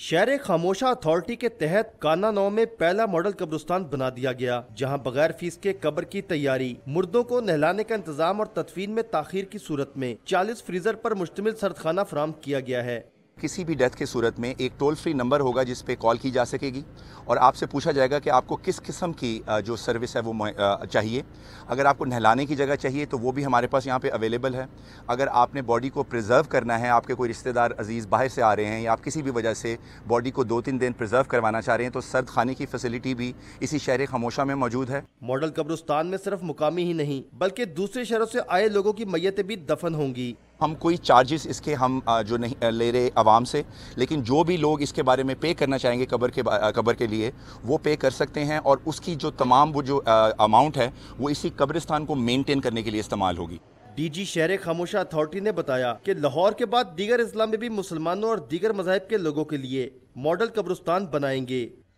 शहर खामोशा अथॉरिटी के तहत काना 9 में पहला मॉडल कब्रिस्तान बना दिया गया, जहां बगैर फीस के कब्र की तैयारी, मुर्दों को नहलाने का इंतजाम और तदफीन में ताखीर की सूरत में 40 फ्रीजर पर मुश्तमिल सर्दखाना फराहम किया गया है। किसी भी डेथ की सूरत में एक टोल फ्री नंबर होगा जिस पे कॉल की जा सकेगी और आपसे पूछा जाएगा कि आपको किस किस्म की जो सर्विस है वो चाहिए। अगर आपको नहलाने की जगह चाहिए तो वो भी हमारे पास यहाँ पे अवेलेबल है। अगर आपने बॉडी को प्रिजर्व करना है, आपके कोई रिश्तेदार अजीज़ बाहर से आ रहे हैं या आप किसी भी वजह से बॉडी को 2-3 दिन प्रिजर्व करवाना चाह रहे हैं तो सर्द खाने की फैसिलिटी भी इसी शहर खामोशा में मौजूद है। मॉडल कब्रिस्तान में सिर्फ मुकामी ही नहीं बल्कि दूसरे शहरों से आए लोगों की मैयतें भी दफन होंगी। हम कोई चार्जेस इसके हम जो नहीं ले रहे आवाम से, लेकिन जो भी लोग इसके बारे में पे करना चाहेंगे कब्र के लिए वो पे कर सकते हैं और उसकी जो तमाम वो जो अमाउंट है वो इसी कब्रिस्तान को मेंटेन करने के लिए इस्तेमाल होगी। डीजी शहर खामोशा अथॉरिटी ने बताया कि लाहौर के बाद दीगर इस्लाम में भी मुसलमानों और दीगर मज़ाहिब के लोगों के लिए मॉडल कब्रिस्तान बनाएंगे।